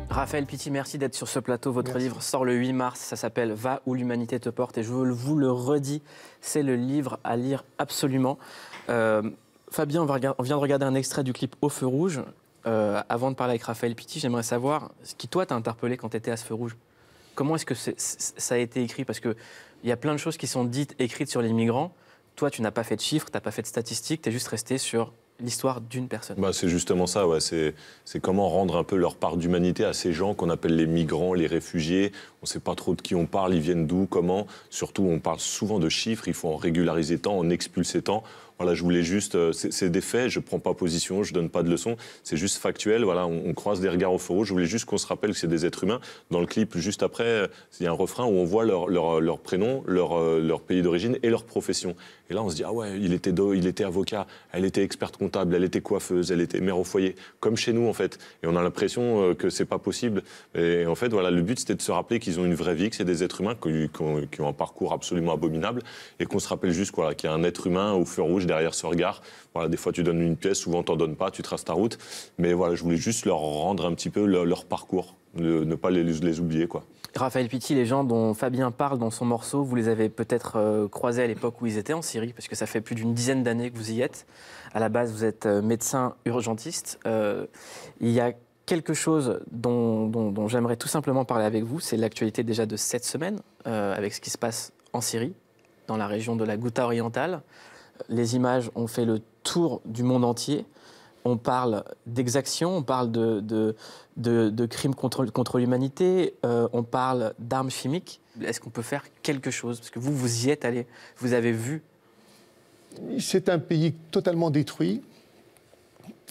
Raphaël Pitti, merci d'être sur ce plateau. Votre Merci. livre sort le 8 mars, ça s'appelle « Va où l'humanité te porte » et je vous le redis, c'est le livre à lire absolument. Fabien, on vient de regarder un extrait du clip Au feu rouge. Avant de parler avec Raphaël Pitti, j'aimerais savoir ce qui, toi, t'a interpellé quand tu étais à ce feu rouge. Comment est-ce que ça a été écrit? Parce qu'il y a plein de choses qui sont dites, écrites sur les migrants. Toi, tu n'as pas fait de chiffres, tu n'as pas fait de statistiques, tu es juste resté sur l'histoire d'une personne. C'est justement ça, ouais. C'est comment rendre un peu leur part d'humanité à ces gens qu'on appelle les migrants, les réfugiés. On ne sait pas trop de qui on parle, ils viennent d'où, comment. Surtout, on parle souvent de chiffres, il faut en régulariser tant, en expulser tant. Voilà, je voulais juste, c'est des faits, je ne prends pas position, je ne donne pas de leçons, c'est juste factuel, voilà, on croise des regards au feu rouge. Je voulais juste qu'on se rappelle que c'est des êtres humains. Dans le clip, juste après, il y a un refrain où on voit leur prénom, leur pays d'origine et leur profession. Et là, on se dit, ah ouais, il était avocat, elle était experte comptable, elle était coiffeuse, elle était mère au foyer, comme chez nous en fait. Et on a l'impression que c'est pas possible. Et en fait, voilà, le but c'était de se rappeler qu'ils ont une vraie vie, que c'est des êtres humains qui ont un parcours absolument abominable, et qu'on se rappelle juste voilà, qu'il y a un être humain au feu rouge derrière ce regard. Voilà, des fois tu donnes une pièce, souvent t'en donnes pas, tu traces ta route. Mais voilà, je voulais juste leur rendre un petit peu leur parcours, ne pas les oublier, quoi. Raphaël Pitti, les gens dont Fabien parle dans son morceau, vous les avez peut-être croisés à l'époque où ils étaient en Syrie, parce que ça fait plus d'une dizaine d'années que vous y êtes. À la base, vous êtes médecin urgentiste. Il y a quelque chose dont j'aimerais tout simplement parler avec vous, c'est l'actualité déjà de cette semaine, avec ce qui se passe en Syrie, dans la région de la Ghouta orientale. Les images ont fait le tour du monde entier. On parle d'exactions, on parle de crimes contre l'humanité, on parle d'armes chimiques. Est-ce qu'on peut faire quelque chose? Parce que vous y êtes allé, vous avez vu. C'est un pays totalement détruit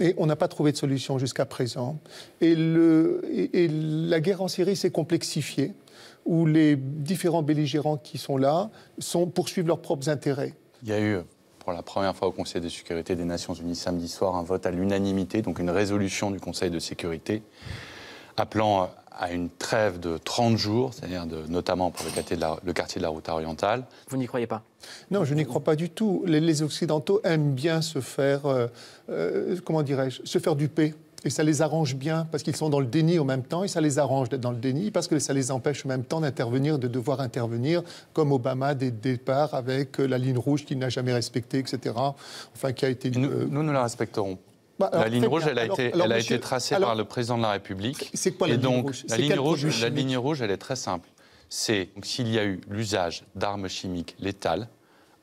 et on n'a pas trouvé de solution jusqu'à présent. Et la guerre en Syrie s'est complexifiée, où les différents belligérants qui sont là poursuivent leurs propres intérêts. Il y a eu, pour la première fois au Conseil de sécurité des Nations Unies samedi soir, un vote à l'unanimité, donc une résolution du Conseil de sécurité, appelant à une trêve de 30 jours, c'est-à-dire notamment pour le quartier de la Ghouta orientale. Vous n'y croyez pas? Non, je n'y crois pas du tout. Les Occidentaux aiment bien se faire, comment dirais-je, se faire duper. Et ça les arrange bien, parce qu'ils sont dans le déni en même temps, et ça les arrange d'être dans le déni, parce que ça les empêche en même temps d'intervenir, de devoir intervenir, comme Obama, dès le départ, avec la ligne rouge qu'il n'a jamais respectée, etc. Enfin, qui a été... Nous la respecterons. La ligne rouge, elle a été tracée par le président de la République. C'est quoi la ligne rouge? La ligne rouge, elle est très simple. C'est s'il y a eu l'usage d'armes chimiques létales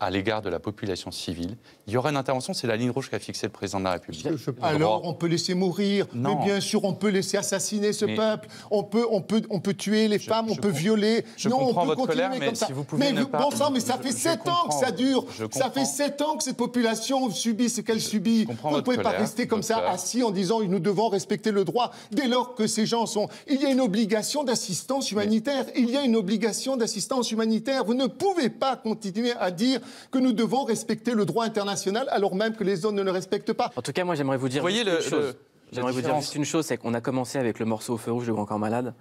à l'égard de la population civile, il y aura une intervention, c'est la ligne rouge qu'a fixée le président de la République. Alors, on peut laisser mourir, non. Mais bien sûr, on peut laisser assassiner ce peuple, on peut tuer les femmes, on peut violer. Je comprends votre colère, mais si vous pouvez ne pas... Bon sang, mais ça fait 7 ans que ça dure. Ça fait 7 ans que cette population subit ce qu'elle subit. Vous ne pouvez pas rester comme ça, assis, en disant nous devons respecter le droit, dès lors que ces gens sont... Il y a une obligation d'assistance humanitaire. Il y a une obligation d'assistance humanitaire. Vous ne pouvez pas continuer à dire que nous devons respecter le droit international alors même que les zones ne le respectent pas. En tout cas, moi, j'aimerais vous dire juste une chose. J'aimerais vous dire juste une chose, c'est qu'on a commencé avec le morceau Au feu rouge de Grand Corps Malade.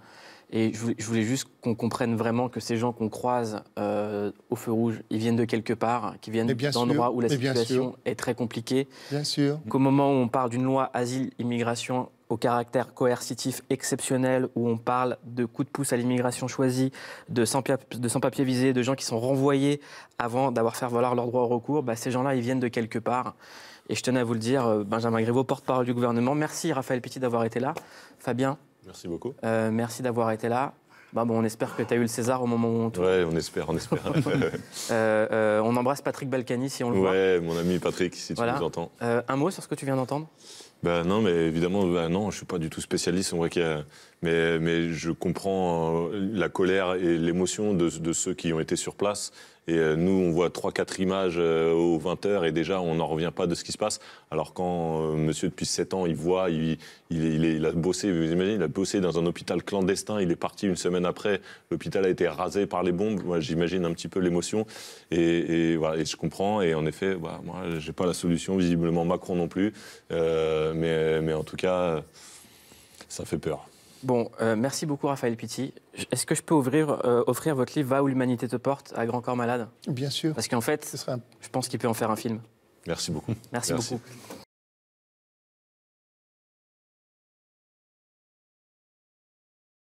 Et je voulais juste qu'on comprenne vraiment que ces gens qu'on croise au feu rouge, ils viennent de quelque part, qui viennent d'endroits où la situation est très compliquée. Bien sûr. Qu'au moment où on parle d'une loi asile-immigration au caractère coercitif exceptionnel, où on parle de coups de pouce à l'immigration choisie, de sans-papiers visés, de gens qui sont renvoyés avant d'avoir fait valoir leur droit au recours, ces gens-là, ils viennent de quelque part. Et je tenais à vous le dire, Benjamin Griveaux, porte-parole du gouvernement. Merci Raphaël Pitti d'avoir été là. Fabien. Merci beaucoup. Merci d'avoir été là. On espère que tu as eu le César au moment où on tourne. Ouais, on espère. On embrasse Patrick Balkany si on le voit. Ouais, mon ami Patrick, si tu nous entends. Un mot sur ce que tu viens d'entendre? Non, mais évidemment, non, je suis pas du tout spécialiste. On voit mais je comprends la colère et l'émotion de ceux qui ont été sur place. Et nous, on voit 3-4 images aux 20h et déjà, on n'en revient pas de ce qui se passe. Alors quand monsieur, depuis 7 ans, il voit, il a bossé, vous imaginez, il a bossé dans un hôpital clandestin, il est parti une semaine après, l'hôpital a été rasé par les bombes. Moi, j'imagine un petit peu l'émotion. Et voilà, et je comprends. Et en effet, moi, j'ai pas la solution, visiblement Macron non plus. Mais en tout cas, ça fait peur. Bon, merci beaucoup Raphaël Pitti. Est-ce que je peux offrir votre livre « Va où l'humanité te porte » à Grand Corps Malade? Bien sûr. Parce qu'en fait, je pense qu'il peut en faire un film. Merci beaucoup. Merci beaucoup.